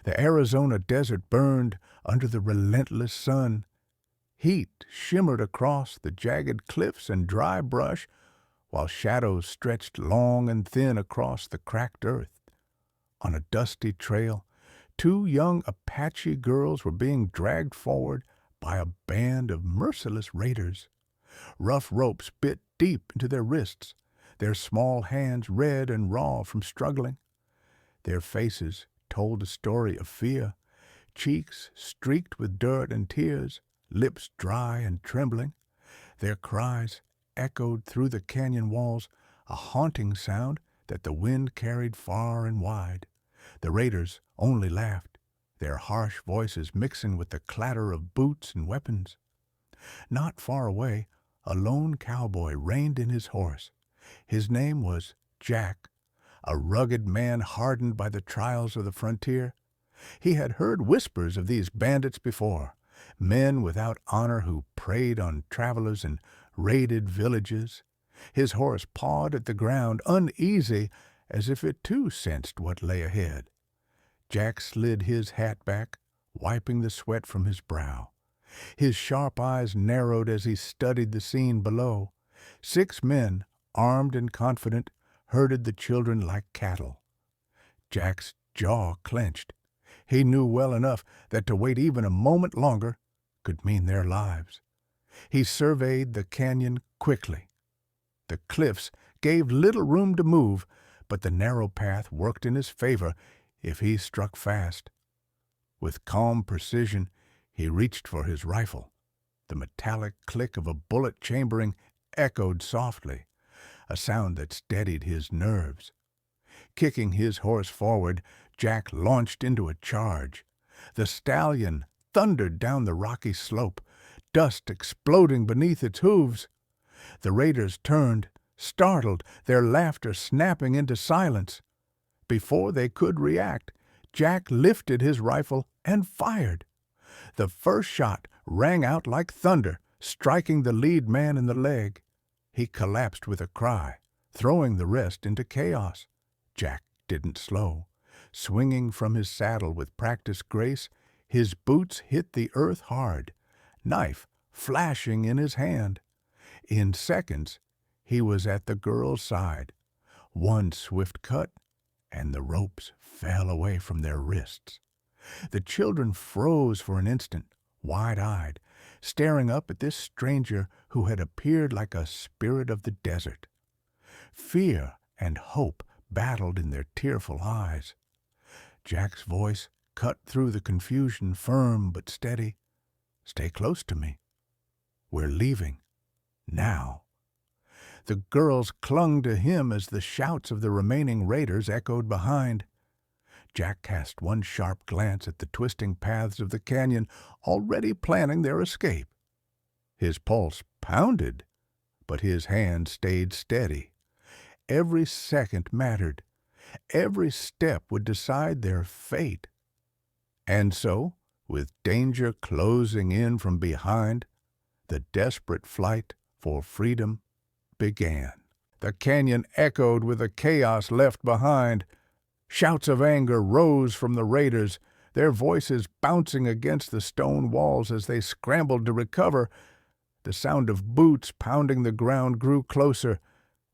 The Arizona desert burned under the relentless sun. Heat shimmered across the jagged cliffs and dry brush, while shadows stretched long and thin across the cracked earth. On a dusty trail, two young Apache girls were being dragged forward by a band of merciless raiders. Rough ropes bit deep into their wrists, their small hands red and raw from struggling. Their faces told a story of fear, cheeks streaked with dirt and tears, lips dry and trembling. Their cries echoed through the canyon walls, a haunting sound that the wind carried far and wide. The raiders only laughed, their harsh voices mixing with the clatter of boots and weapons. Not far away, a lone cowboy reined in his horse. His name was Jack, a rugged man hardened by the trials of the frontier. He had heard whispers of these bandits before, men without honor who preyed on travelers and raided villages. His horse pawed at the ground, uneasy, as if it too sensed what lay ahead. Jack slid his hat back, wiping the sweat from his brow. His sharp eyes narrowed as he studied the scene below. 6 men, armed and confident, herded the children like cattle. Jack's jaw clenched. He knew well enough that to wait even a moment longer could mean their lives. He surveyed the canyon quickly. The cliffs gave little room to move, but the narrow path worked in his favor if he struck fast. With calm precision, he reached for his rifle. The metallic click of a bullet chambering echoed softly, a sound that steadied his nerves. Kicking his horse forward, Jack launched into a charge. The stallion thundered down the rocky slope, dust exploding beneath its hooves. The raiders turned, startled, their laughter snapping into silence. Before they could react, Jack lifted his rifle and fired. The first shot rang out like thunder, striking the lead man in the leg. He collapsed with a cry, throwing the rest into chaos. Jack didn't slow. Swinging from his saddle with practiced grace, his boots hit the earth hard, knife flashing in his hand. In seconds, he was at the girl's side. One swift cut, and the ropes fell away from their wrists. The children froze for an instant, wide-eyed, staring up at this stranger who had appeared like a spirit of the desert. Fear and hope battled in their tearful eyes. Jack's voice cut through the confusion, firm but steady. "Stay close to me. We're leaving. Now." The girls clung to him as the shouts of the remaining raiders echoed behind. Jack cast one sharp glance at the twisting paths of the canyon, already planning their escape. His pulse pounded, but his hand stayed steady. Every second mattered. Every step would decide their fate. And so, with danger closing in from behind, the desperate flight for freedom began. The canyon echoed with the chaos left behind. Shouts of anger rose from the raiders, their voices bouncing against the stone walls as they scrambled to recover. The sound of boots pounding the ground grew closer.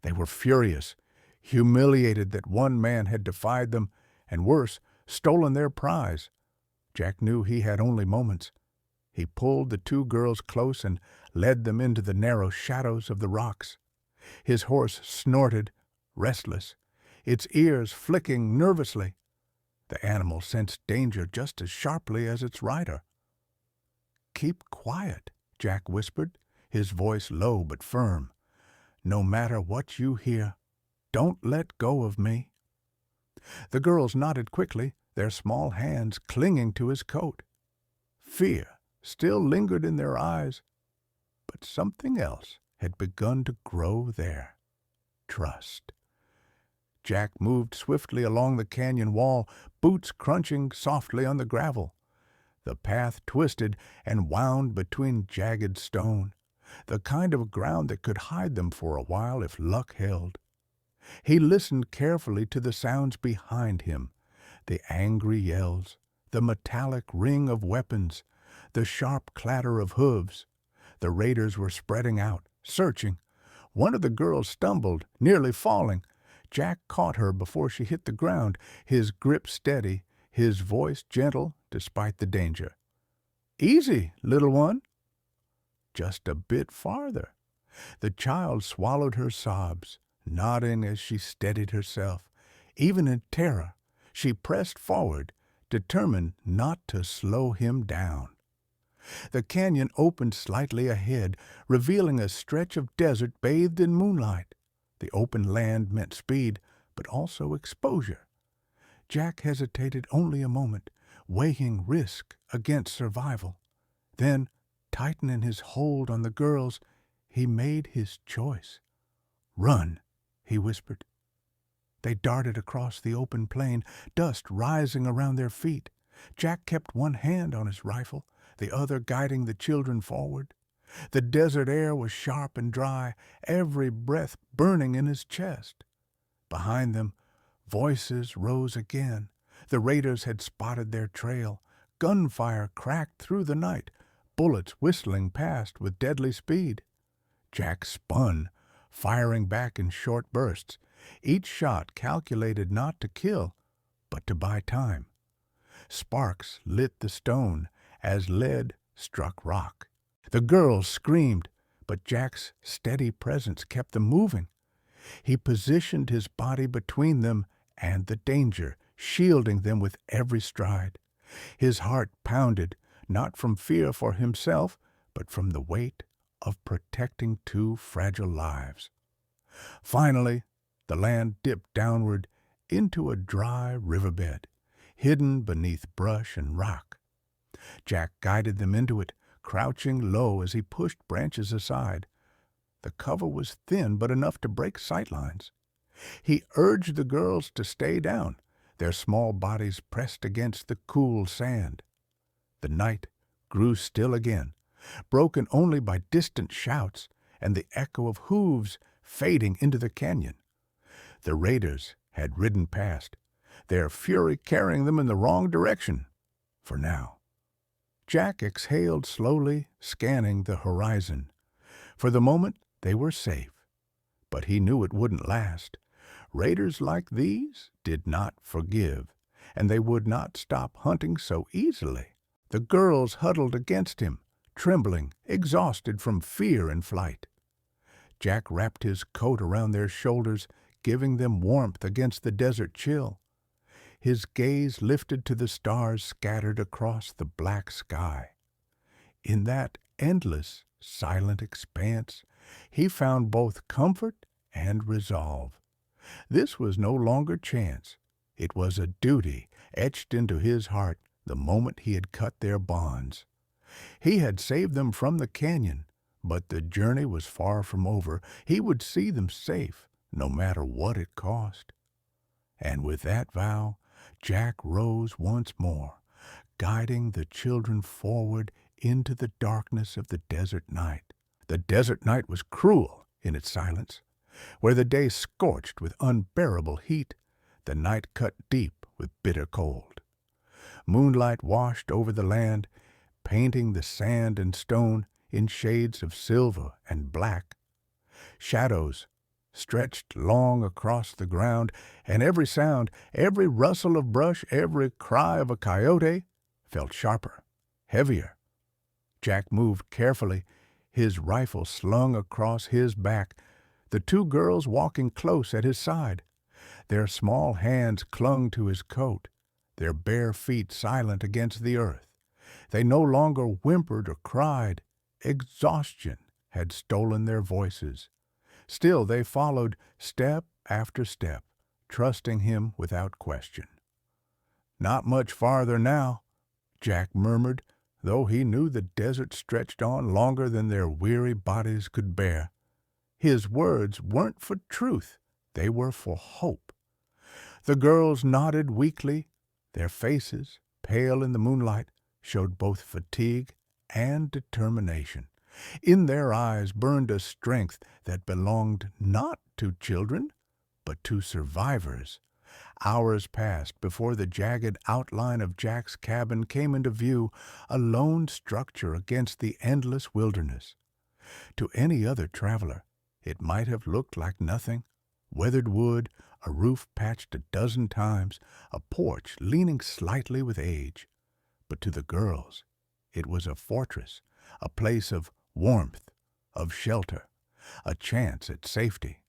They were furious, humiliated that one man had defied them, and worse, stolen their prize. Jack knew he had only moments. He pulled the 2 girls close and led them into the narrow shadows of the rocks. His horse snorted, restless, its ears flicking nervously. The animal sensed danger just as sharply as its rider. "Keep quiet," Jack whispered, his voice low but firm. "No matter what you hear, don't let go of me." The girls nodded quickly, their small hands clinging to his coat. Fear still lingered in their eyes, but something else had begun to grow there. Trust. Jack moved swiftly along the canyon wall, boots crunching softly on the gravel. The path twisted and wound between jagged stone, the kind of ground that could hide them for a while if luck held. He listened carefully to the sounds behind him, the angry yells, the metallic ring of weapons, the sharp clatter of hooves. The raiders were spreading out, searching. One of the girls stumbled, nearly falling. Jack caught her before she hit the ground, his grip steady, his voice gentle despite the danger. "Easy, little one." Just a bit farther. The child swallowed her sobs, nodding as she steadied herself. Even in terror, she pressed forward, determined not to slow him down. The canyon opened slightly ahead, revealing a stretch of desert bathed in moonlight. The open land meant speed, but also exposure. Jack hesitated only a moment, weighing risk against survival. Then, tightening his hold on the girls, he made his choice. "Run," he whispered. They darted across the open plain, dust rising around their feet. Jack kept one hand on his rifle, the other guiding the children forward. The desert air was sharp and dry, every breath burning in his chest. Behind them, voices rose again. The raiders had spotted their trail. Gunfire cracked through the night, bullets whistling past with deadly speed. Jack spun, firing back in short bursts, each shot calculated not to kill, but to buy time. Sparks lit the stone as lead struck rock. The girls screamed, but Jack's steady presence kept them moving. He positioned his body between them and the danger, shielding them with every stride. His heart pounded, not from fear for himself, but from the weight of protecting two fragile lives. Finally, the land dipped downward into a dry riverbed, hidden beneath brush and rock. Jack guided them into it, crouching low as he pushed branches aside. The cover was thin but enough to break sightlines. He urged the girls to stay down, their small bodies pressed against the cool sand. The night grew still again, broken only by distant shouts and the echo of hooves fading into the canyon. The raiders had ridden past, their fury carrying them in the wrong direction, for now. Jack exhaled slowly, scanning the horizon. For the moment, they were safe. But he knew it wouldn't last. Raiders like these did not forgive, and they would not stop hunting so easily. The girls huddled against him, trembling, exhausted from fear and flight. Jack wrapped his coat around their shoulders, giving them warmth against the desert chill. His gaze lifted to the stars scattered across the black sky. In that endless, silent expanse, he found both comfort and resolve. This was no longer chance. It was a duty etched into his heart the moment he had cut their bonds. He had saved them from the canyon, but the journey was far from over. He would see them safe, no matter what it cost. And with that vow, Jack rose once more, guiding the children forward into the darkness of the desert night. The desert night was cruel in its silence. Where the day scorched with unbearable heat, the night cut deep with bitter cold. Moonlight washed over the land, painting the sand and stone in shades of silver and black. Shadows stretched long across the ground, and every sound, every rustle of brush, every cry of a coyote felt sharper, heavier. Jack moved carefully, his rifle slung across his back, the two girls walking close at his side. Their small hands clung to his coat, their bare feet silent against the earth. They no longer whimpered or cried. Exhaustion had stolen their voices. Still they followed step after step, trusting him without question. "Not much farther now," Jack murmured, though he knew the desert stretched on longer than their weary bodies could bear. His words weren't for truth, they were for hope. The girls nodded weakly. Their faces, pale in the moonlight, showed both fatigue and determination. In their eyes burned a strength that belonged not to children, but to survivors. Hours passed before the jagged outline of Jack's cabin came into view, a lone structure against the endless wilderness. To any other traveler, it might have looked like nothing. Weathered wood, a roof patched a dozen times, a porch leaning slightly with age. But to the girls, it was a fortress, a place of warmth, of shelter, a chance at safety.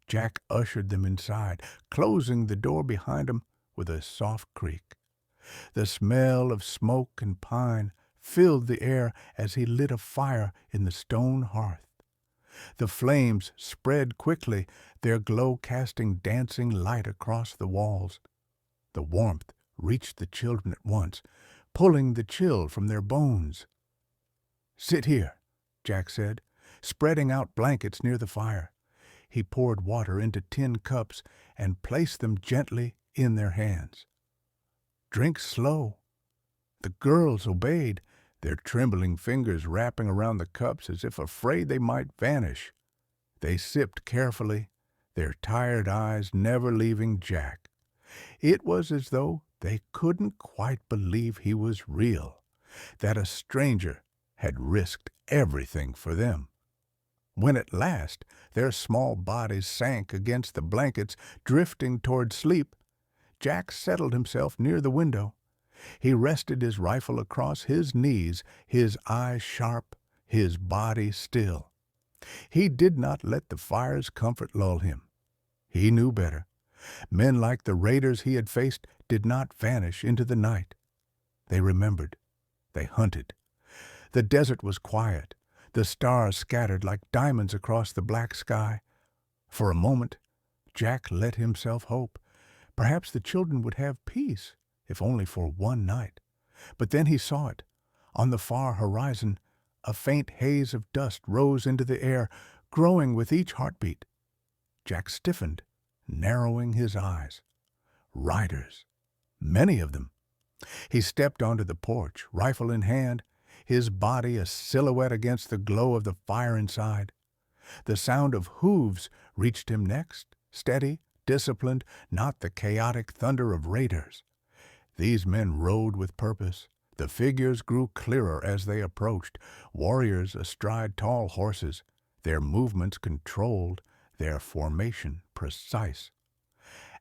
Jack ushered them inside, closing the door behind him with a soft creak. The smell of smoke and pine filled the air as he lit a fire in the stone hearth. The flames spread quickly, their glow casting dancing light across the walls. The warmth reached the children at once, pulling the chill from their bones. "Sit here," Jack said, spreading out blankets near the fire. He poured water into tin cups and placed them gently in their hands. "Drink slow." The girls obeyed, their trembling fingers wrapping around the cups as if afraid they might vanish. They sipped carefully, their tired eyes never leaving Jack. It was as though they couldn't quite believe he was real, that a stranger had risked everything for them. When at last their small bodies sank against the blankets, drifting toward sleep, Jack settled himself near the window. He rested his rifle across his knees, his eyes sharp, his body still. He did not let the fire's comfort lull him. He knew better. Men like the raiders he had faced did not vanish into the night. They remembered. They hunted. The desert was quiet, the stars scattered like diamonds across the black sky. For a moment, Jack let himself hope. Perhaps the children would have peace, if only for one night. But then he saw it. On the far horizon, a faint haze of dust rose into the air, growing with each heartbeat. Jack stiffened, narrowing his eyes. Riders. Many of them. He stepped onto the porch, rifle in hand, his body a silhouette against the glow of the fire inside. The sound of hooves reached him next, steady, disciplined, not the chaotic thunder of raiders. These men rode with purpose. The figures grew clearer as they approached, warriors astride tall horses, their movements controlled, their formation precise.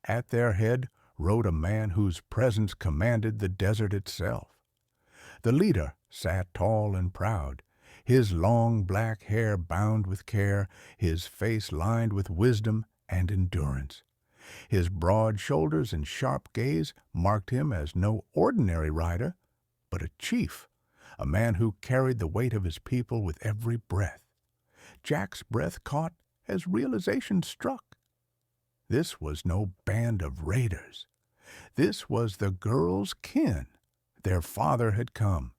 At their head rode a man whose presence commanded the desert itself. The leader sat tall and proud, his long black hair bound with care, his face lined with wisdom and endurance. His broad shoulders and sharp gaze marked him as no ordinary rider, but a chief, a man who carried the weight of his people with every breath. Jack's breath caught as realization struck. This was no band of raiders. This was the girls' kin. Their father had come.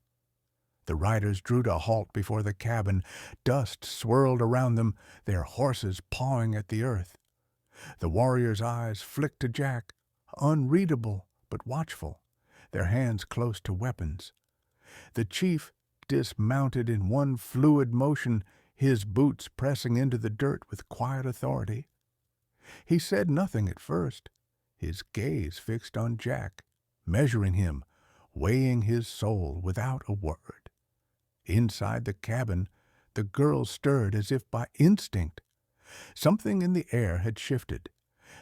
The riders drew to a halt before the cabin. Dust swirled around them, their horses pawing at the earth. The warriors' eyes flicked to Jack, unreadable but watchful, their hands close to weapons. The chief dismounted in one fluid motion, his boots pressing into the dirt with quiet authority. He said nothing at first, his gaze fixed on Jack, measuring him, weighing his soul without a word. Inside the cabin, the girls stirred as if by instinct. Something in the air had shifted.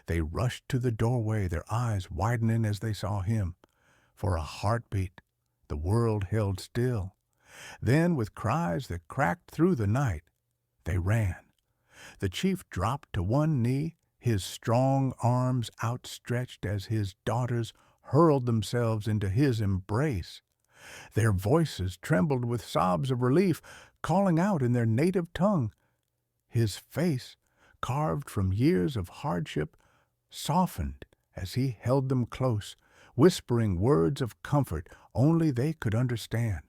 They rushed to the doorway, their eyes widening as they saw him. For a heartbeat, the world held still. Then, with cries that cracked through the night, they ran. The chief dropped to one knee, his strong arms outstretched as his daughters hurled themselves into his embrace. Their voices trembled with sobs of relief, calling out in their native tongue. His face, carved from years of hardship, softened as he held them close, whispering words of comfort only they could understand.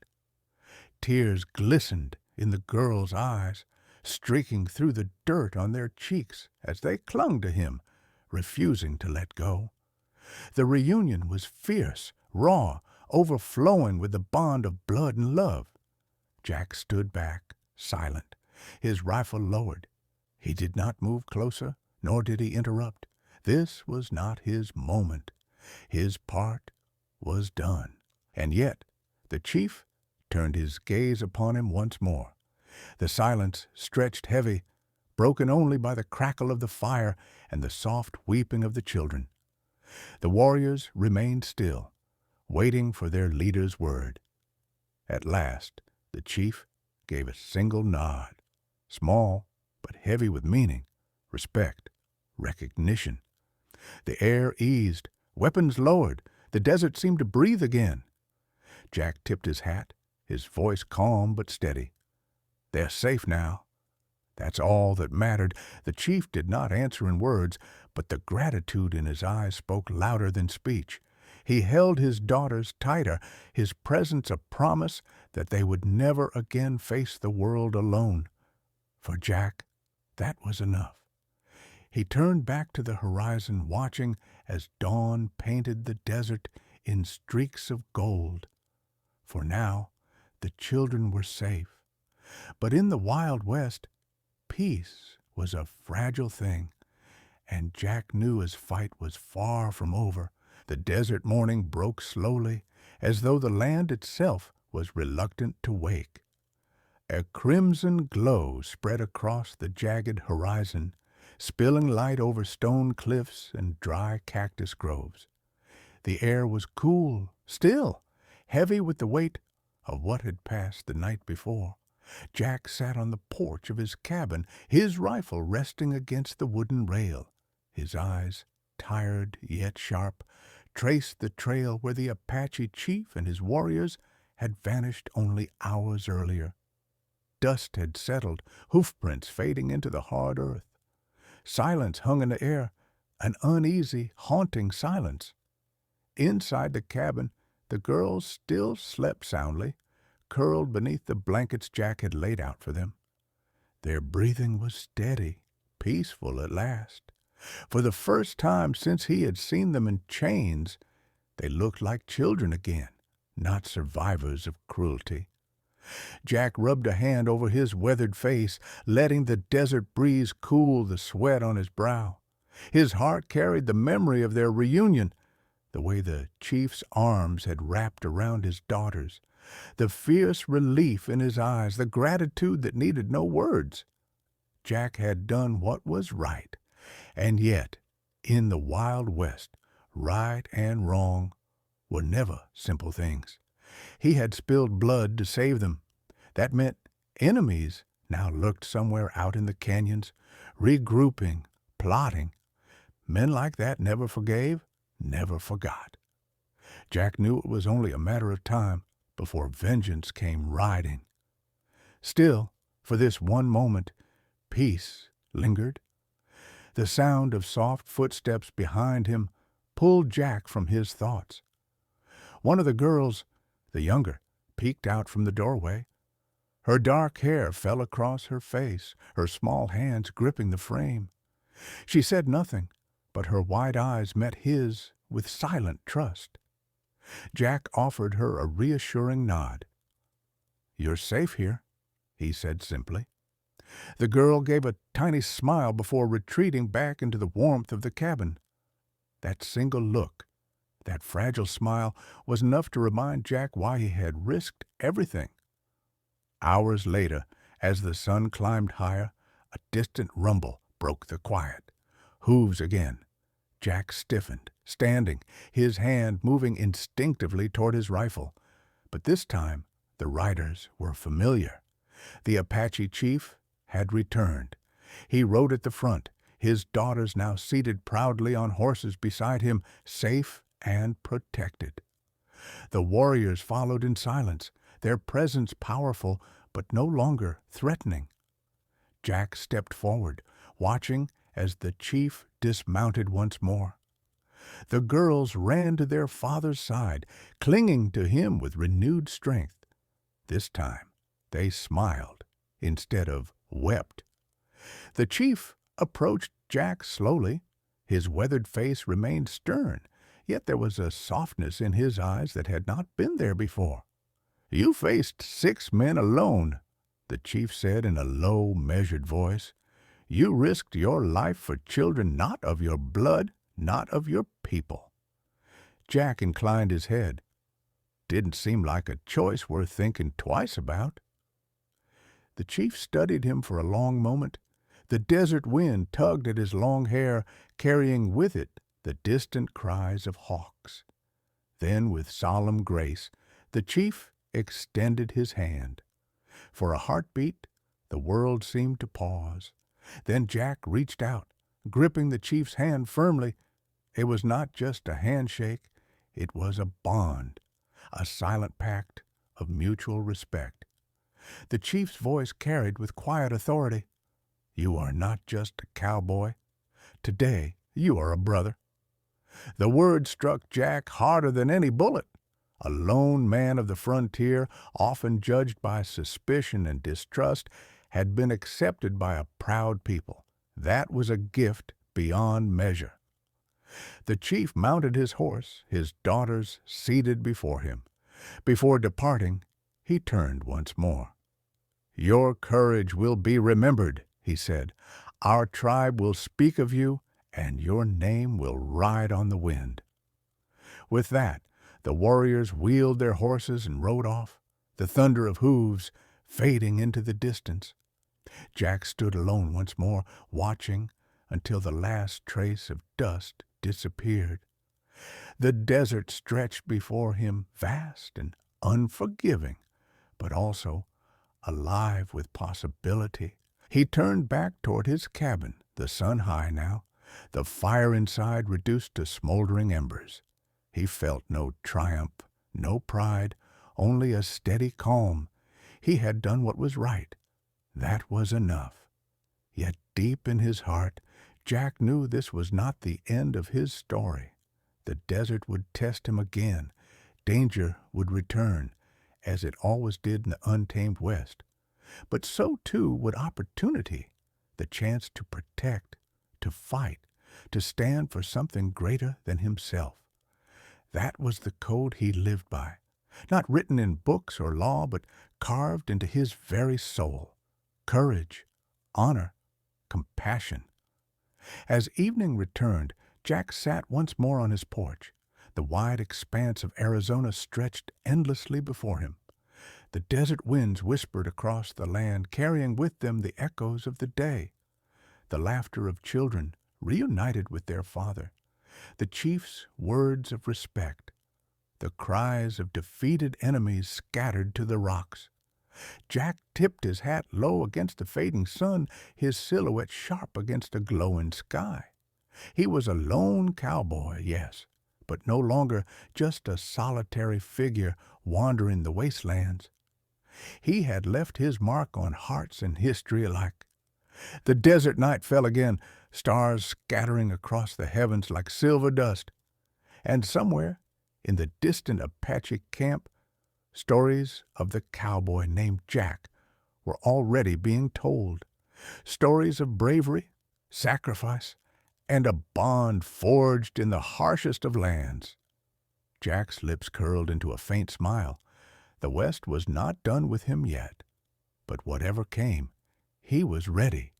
Tears glistened in the girls' eyes, streaking through the dirt on their cheeks as they clung to him, refusing to let go. The reunion was fierce, raw, overflowing with the bond of blood and love. Jack stood back, silent, his rifle lowered. He did not move closer, nor did he interrupt. This was not his moment. His part was done. And yet the chief turned his gaze upon him once more. The silence stretched heavy, broken only by the crackle of the fire and the soft weeping of the children. The warriors remained still, waiting for their leader's word. At last, the chief gave a single nod, small but heavy with meaning, respect, recognition. The air eased, weapons lowered, the desert seemed to breathe again. Jack tipped his hat, his voice calm but steady. They're safe now. That's all that mattered. The chief did not answer in words, but the gratitude in his eyes spoke louder than speech. He held his daughters tighter, his presence a promise that they would never again face the world alone. For Jack, that was enough. He turned back to the horizon, watching as dawn painted the desert in streaks of gold. For now, the children were safe. But in the Wild West, peace was a fragile thing, and Jack knew his fight was far from over. The desert morning broke slowly, as though the land itself was reluctant to wake. A crimson glow spread across the jagged horizon, spilling light over stone cliffs and dry cactus groves. The air was cool, still, heavy with the weight of what had passed the night before. Jack sat on the porch of his cabin, his rifle resting against the wooden rail. His eyes, tired yet sharp, traced the trail where the Apache chief and his warriors had vanished only hours earlier. Dust had settled, hoofprints fading into the hard earth. Silence hung in the air, an uneasy, haunting silence. Inside the cabin, the girls still slept soundly, curled beneath the blankets Jack had laid out for them. Their breathing was steady, peaceful at last. For the first time since he had seen them in chains, they looked like children again, not survivors of cruelty. Jack rubbed a hand over his weathered face, letting the desert breeze cool the sweat on his brow. His heart carried the memory of their reunion, the way the chief's arms had wrapped around his daughters, the fierce relief in his eyes, the gratitude that needed no words. Jack had done what was right, and yet, in the Wild West, right and wrong were never simple things. He had spilled blood to save them. That meant enemies now lurked somewhere out in the canyons, regrouping, plotting. Men like that never forgave, never forgot. Jack knew it was only a matter of time before vengeance came riding. Still, for this one moment, peace lingered. The sound of soft footsteps behind him pulled Jack from his thoughts. One of the girls, the younger, peeked out from the doorway. Her dark hair fell across her face, her small hands gripping the frame. She said nothing, but her wide eyes met his with silent trust. Jack offered her a reassuring nod. "You're safe here," he said simply. The girl gave a tiny smile before retreating back into the warmth of the cabin. That single look, that fragile smile, was enough to remind Jack why he had risked everything. Hours later, as the sun climbed higher, a distant rumble broke the quiet. Hooves again. Jack stiffened, standing, his hand moving instinctively toward his rifle. But this time, the riders were familiar. The Apache chief had returned. He rode at the front, his daughters now seated proudly on horses beside him, safe and protected. The warriors followed in silence, their presence powerful but no longer threatening. Jack stepped forward, watching as the chief dismounted once more. The girls ran to their father's side, clinging to him with renewed strength. This time they smiled instead of wept. The chief approached Jack slowly. His weathered face remained stern, yet there was a softness in his eyes that had not been there before. "You faced 6 men alone," the chief said in a low, measured voice. You risked your life for children not of your blood, not of your people." Jack inclined his head. Didn't seem like a choice worth thinking twice about. The chief studied him for a long moment. The desert wind tugged at his long hair, carrying with it the distant cries of hawks. Then, with solemn grace, the chief extended his hand. For a heartbeat, the world seemed to pause. Then Jack reached out, gripping the chief's hand firmly. It was not just a handshake, it was a bond, a silent pact of mutual respect. The chief's voice carried with quiet authority. "You are not just a cowboy. Today you are a brother." The word struck Jack harder than any bullet. A lone man of the frontier, often judged by suspicion and distrust, had been accepted by a proud people. That was a gift beyond measure. The chief mounted his horse, his daughters seated before him. Before departing, he turned once more. "Your courage will be remembered," he said. "Our tribe will speak of you, and your name will ride on the wind." With that, the warriors wheeled their horses and rode off, the thunder of hooves fading into the distance. Jack stood alone once more, watching until the last trace of dust disappeared. The desert stretched before him, vast and unforgiving, but also alive with possibility. He turned back toward his cabin, the sun high now, the fire inside reduced to smoldering embers. He felt no triumph, no pride, only a steady calm. He had done what was right. That was enough. Yet deep in his heart, Jack knew this was not the end of his story. The desert would test him again. Danger would return, as it always did in the untamed West. But so too would opportunity, the chance to protect, to fight, to stand for something greater than himself. That was the code he lived by, not written in books or law, but carved into his very soul. Courage, honor, compassion. As evening returned, Jack sat once more on his porch. The wide expanse of Arizona stretched endlessly before him. The desert winds whispered across the land, carrying with them the echoes of the day. The laughter of children reunited with their father. The chief's words of respect. The cries of defeated enemies scattered to the rocks. Jack tipped his hat low against the fading sun, his silhouette sharp against a glowing sky. He was a lone cowboy, yes, but no longer just a solitary figure wandering the wastelands. He had left his mark on hearts and history alike. The desert night fell again, stars scattering across the heavens like silver dust. And somewhere, in the distant Apache camp, stories of the cowboy named Jack were already being told. Stories of bravery, sacrifice, and a bond forged in the harshest of lands. Jack's lips curled into a faint smile. The West was not done with him yet. But whatever came, he was ready,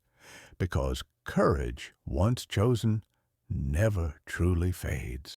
because courage, once chosen, never truly fades.